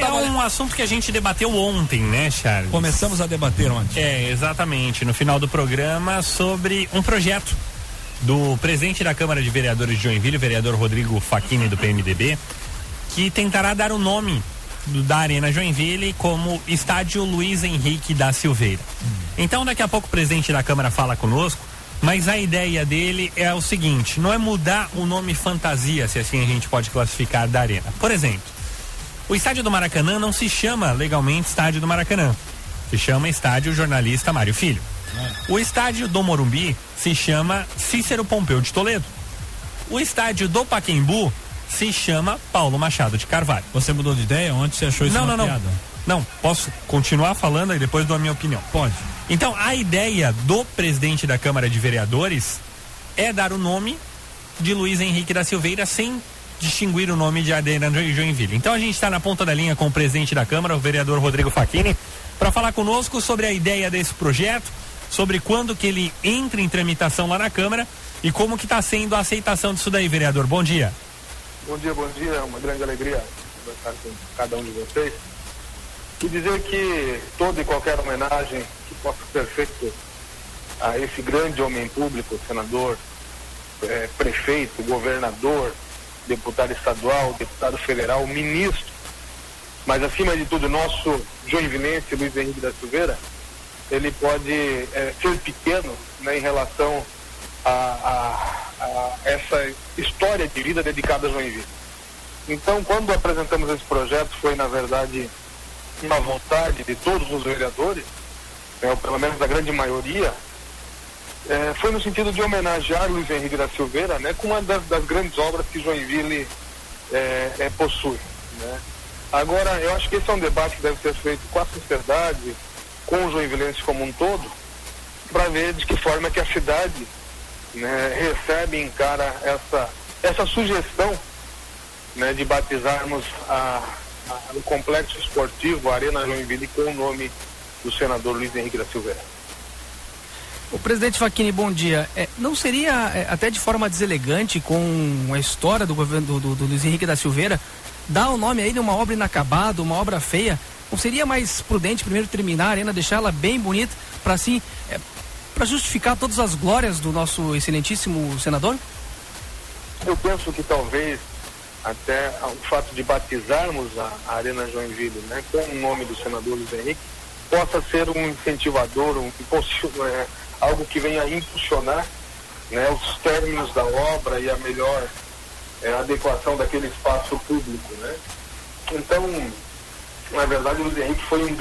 um assunto que a gente debateu ontem, né, Charles? Começamos a debater ontem. Exatamente, no final do programa, sobre um projeto do presidente da Câmara de Vereadores de Joinville, o vereador Rodrigo Facchini, do PMDB, que tentará dar o nome da Arena Joinville como Estádio Luiz Henrique da Silveira. Então, daqui a pouco o presidente da Câmara fala conosco, mas a ideia dele é o seguinte: não é mudar o nome fantasia, se assim a gente pode classificar, da Arena. Por exemplo, o estádio do Maracanã não se chama legalmente Estádio do Maracanã, se chama Estádio Jornalista Mário Filho. O estádio do Morumbi se chama Cícero Pompeu de Toledo. O estádio do Pacaembu se chama Paulo Machado de Carvalho. Você mudou de ideia? Onde você achou isso uma piada? Não, posso continuar falando e depois dou a minha opinião. Pode. Então, a ideia do presidente da Câmara de Vereadores é dar o nome de Luiz Henrique da Silveira sem distinguir o nome de Arena Joinville. Então, a gente está na ponta da linha com o presidente da Câmara, o vereador Rodrigo Facchini, para falar conosco sobre a ideia desse projeto, sobre quando que ele entra em tramitação lá na Câmara e como que está sendo a aceitação disso daí, vereador. Bom dia. Bom dia, é uma grande alegria conversar com cada um de vocês e dizer que toda e qualquer homenagem que possa ser feita a esse grande homem público, senador, prefeito, governador, deputado estadual, deputado federal, ministro, mas acima de tudo nosso joinvilense Luiz Henrique da Silveira, ele pode ser pequeno, né, em relação a essa história de vida dedicada a Joinville. Então, quando apresentamos esse projeto, foi na verdade uma vontade de todos os vereadores, ou pelo menos da grande maioria, foi no sentido de homenagear Luiz Henrique da Silveira, né, com uma das grandes obras que Joinville possui, né. Agora, eu acho que esse é um debate que deve ser feito com a sociedade, com os joinvilenses como um todo, para ver de que forma que a cidade, né, recebe e encara essa sugestão, né, de batizarmos o complexo esportivo, a Arena Joinville, com o nome do senador Luiz Henrique da Silveira. O presidente Facchini, bom dia. Não seria até de forma deselegante, com a história do governo do Luiz Henrique da Silveira, dar o nome aí de uma obra inacabada, uma obra feia? Não seria mais prudente primeiro terminar a Arena, deixar ela bem bonita, para assim, para justificar todas as glórias do nosso excelentíssimo senador? Eu penso que talvez até o fato de batizarmos a Arena Joinville, né, com o nome do senador Luiz Henrique, possa ser um incentivador, algo que venha a impulsionar, né, os términos da obra e a melhor adequação daquele espaço público, né? Então, na verdade, o Luiz Henrique foi um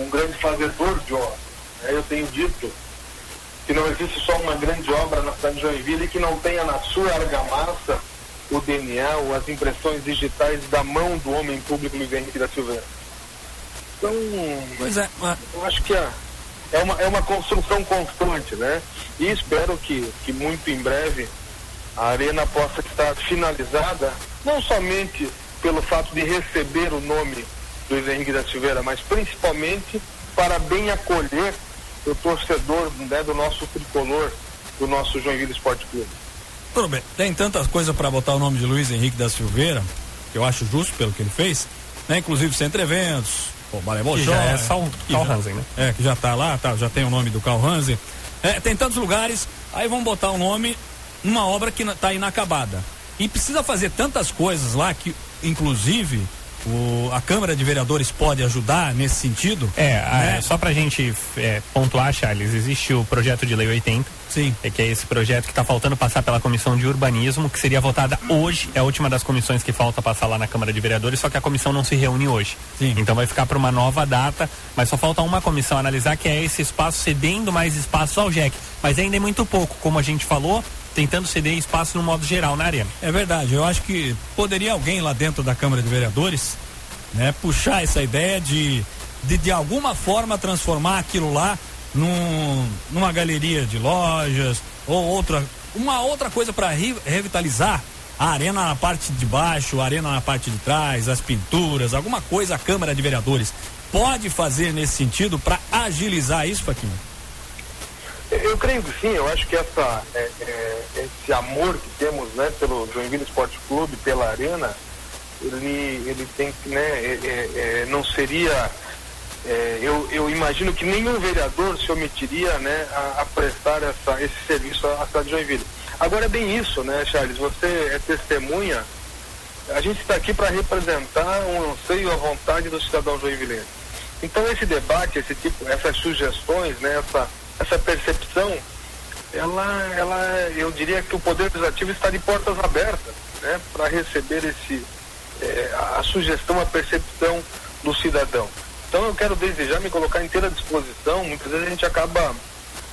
grande fazedor de obra, né? Eu tenho dito que não existe só uma grande obra na cidade de Joinville que não tenha na sua argamassa o DNA ou as impressões digitais da mão do homem público Luiz Henrique da Silveira. Então, eu acho que é uma construção constante, né? E espero que muito em breve a Arena possa estar finalizada, não somente pelo fato de receber o nome do Luiz Henrique da Silveira, mas principalmente para bem acolher o torcedor, né, do nosso tricolor, do nosso Joinville Esporte Clube. Tudo bem, tem tantas coisas para botar o nome de Luiz Henrique da Silveira, que eu acho justo pelo que ele fez, né? Inclusive Centro Eventos, o Balé Bolshoi, que já é só o Carl Hansen, né? Que já tá lá, já tem o nome do Carl Hansen. Tem tantos lugares, aí vão botar o nome numa obra que tá inacabada. E precisa fazer tantas coisas lá que, inclusive, a Câmara de Vereadores pode ajudar nesse sentido. Né? Só pra gente pontuar, Charles, existe o projeto de lei 80. Sim. Que é esse projeto que está faltando passar pela Comissão de Urbanismo, que seria votada hoje, é a última das comissões que falta passar lá na Câmara de Vereadores, só que a comissão não se reúne hoje. Sim. Então vai ficar para uma nova data, mas só falta uma comissão analisar, que é esse espaço, cedendo mais espaço ao JEC. Mas ainda é muito pouco, como a gente falou, tentando ceder espaço no modo geral na Arena. É verdade, eu acho que poderia alguém lá dentro da Câmara de Vereadores, né, puxar essa ideia de alguma forma transformar aquilo lá numa galeria de lojas ou uma outra coisa para revitalizar a arena na parte de baixo, a arena na parte de trás, as pinturas, alguma coisa a Câmara de Vereadores pode fazer nesse sentido para agilizar isso, Facchini? Eu creio que sim, eu acho que esse amor que temos, né, pelo Joinville Esporte Clube, pela Arena, ele tem que, né, não seria, eu imagino que nenhum vereador se omitiria, né, a prestar esse serviço à cidade de Joinville. Agora é bem isso, né, Charles, você é testemunha, a gente está aqui para representar um anseio, a vontade do cidadão joinvilense. Então esse debate, essas sugestões, né, essa percepção, eu diria que o Poder Legislativo está de portas abertas, né, para receber a sugestão, a percepção do cidadão. Então eu quero desde já me colocar à inteira disposição. Muitas vezes a gente acaba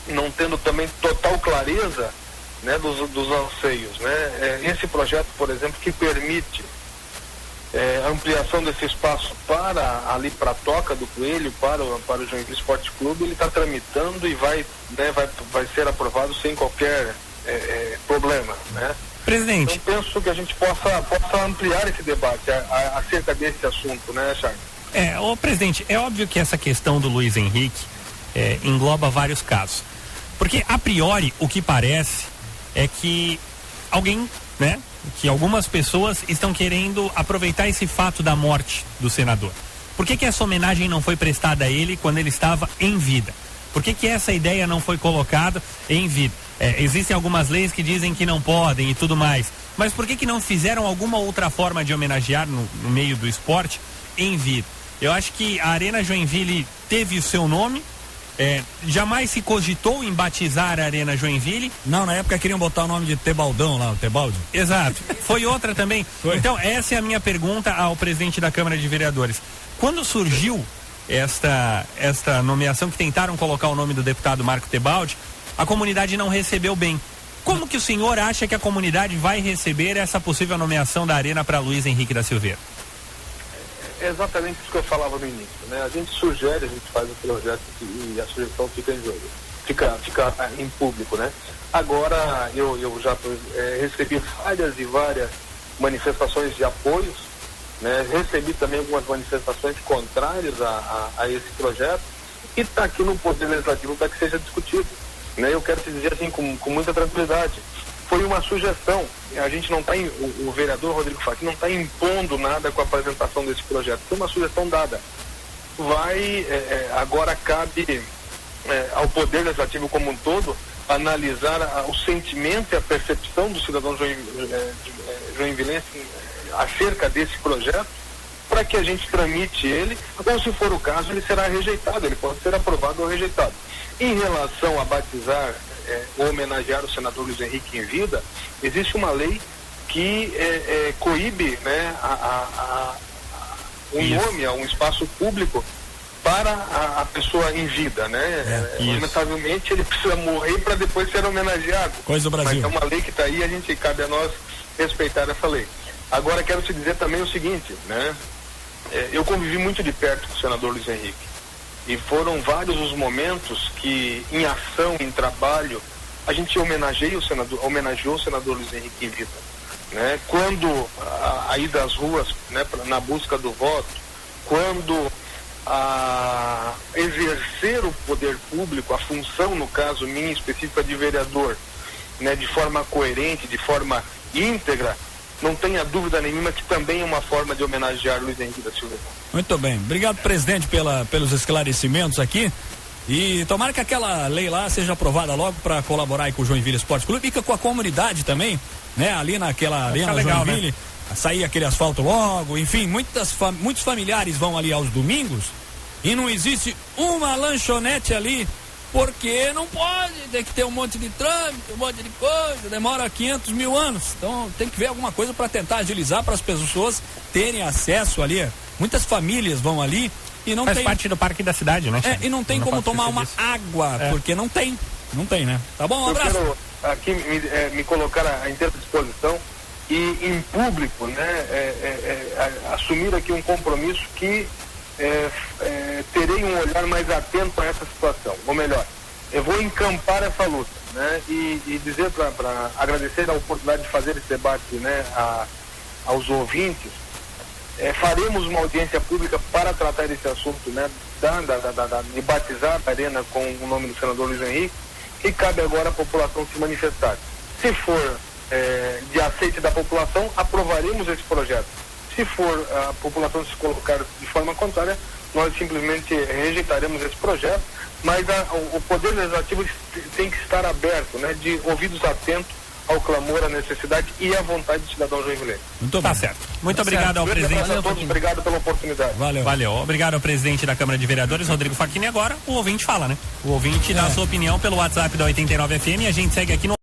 não tendo também total clareza, né, dos anseios, né. Esse projeto, por exemplo, que permite a ampliação desse espaço para a Toca do Coelho, para o Joinville Esporte Clube, ele está tramitando e vai ser aprovado sem qualquer problema, né? Presidente. Então penso que a gente possa ampliar esse debate acerca desse assunto, né, Charles? Ô presidente, é óbvio que essa questão do Luiz Henrique engloba vários casos. Porque, a priori, o que parece é que que algumas pessoas estão querendo aproveitar esse fato da morte do senador. Por que essa homenagem não foi prestada a ele quando ele estava em vida? Por que essa ideia não foi colocada em vida? Existem algumas leis que dizem que não podem e tudo mais, mas por que não fizeram alguma outra forma de homenagear no meio do esporte em vida? Eu acho que a Arena Joinville teve o seu nome. Jamais se cogitou em batizar a Arena Joinville. Não, na época queriam botar o nome de Tebaldão lá, o Tebaldi. Exato. Foi outra também. Foi. Então, essa é a minha pergunta ao presidente da Câmara de Vereadores. Quando surgiu esta nomeação, que tentaram colocar o nome do deputado Marco Tebaldi, a comunidade não recebeu bem. Como que o senhor acha que a comunidade vai receber essa possível nomeação da Arena para Luiz Henrique da Silveira? É exatamente isso que eu falava no início, né? A gente sugere, a gente faz o projeto e a sugestão fica em jogo, fica em público, né? Agora, eu já recebi várias manifestações de apoios, né? Recebi também algumas manifestações contrárias a esse projeto, e está aqui no Poder Legislativo para que seja discutido, né? Eu quero te dizer assim com muita tranquilidade. Foi uma sugestão, a gente não está, o vereador Rodrigo Facchini não está impondo nada com a apresentação desse projeto, foi uma sugestão dada. Agora cabe ao Poder Legislativo como um todo analisar o sentimento e a percepção do cidadão joinvilense acerca desse projeto, para que a gente tramite ele, ou se for o caso, ele será rejeitado, ele pode ser aprovado ou rejeitado. Em relação a batizar ou homenagear o senador Luiz Henrique em vida, existe uma lei que coíbe, né, um nome, um espaço público para a pessoa em vida, né? Lamentavelmente ele precisa morrer para depois ser homenageado. Coisa do Brasil. Mas é uma lei que está aí, cabe a nós respeitar essa lei. Agora quero te dizer também o seguinte, né? Eu convivi muito de perto com o senador Luiz Henrique. E foram vários os momentos que, em ação, em trabalho, a gente homenageou o senador Luiz Henrique em vida, né? Quando a ida às ruas, né, na busca do voto, quando a exercer o poder público, a função, no caso minha específica de vereador, né, de forma coerente, de forma íntegra, não tenha dúvida nenhuma que também é uma forma de homenagear Luiz Henrique da Silveira. Muito bem. Obrigado, presidente, pelos esclarecimentos aqui. E tomara que aquela lei lá seja aprovada logo para colaborar aí com o Joinville Esporte Clube. Fica com a comunidade também, né? Ali naquela arena legal, Joinville, né? Sair aquele asfalto logo, enfim, muitos familiares vão ali aos domingos e não existe uma lanchonete ali, porque não pode, tem que ter um monte de trâmite, um monte de coisa, demora 500 mil anos. Então tem que ver alguma coisa para tentar agilizar, para as pessoas terem acesso ali. Muitas famílias vão ali e não faz tem... parte do parque da cidade, né? E não tem como tomar uma água, porque não tem, né? Tá bom, um abraço. Eu quero aqui me colocar à inteira disposição e em público, né, assumir aqui um compromisso que terei um olhar mais atento a essa situação, ou melhor, eu vou encampar essa luta, né, e dizer para agradecer a oportunidade de fazer esse debate, né, aos ouvintes. Faremos uma audiência pública para tratar desse assunto, né, de batizar a arena com o nome do senador Luiz Henrique, e cabe agora à população se manifestar. Se for de aceite da população, aprovaremos esse projeto. Se for a população se colocar de forma contrária, nós simplesmente rejeitaremos esse projeto, mas o Poder Legislativo tem que estar aberto, né, de ouvidos atentos ao clamor, à necessidade e à vontade do cidadão joinvilense. Muito tá certo. Muito obrigado ao presidente. A todos, obrigado pela oportunidade. Valeu. Obrigado ao presidente da Câmara de Vereadores, Rodrigo Facchini. Agora o ouvinte fala, né? O ouvinte dá a sua opinião pelo WhatsApp da 89 FM e a gente segue aqui no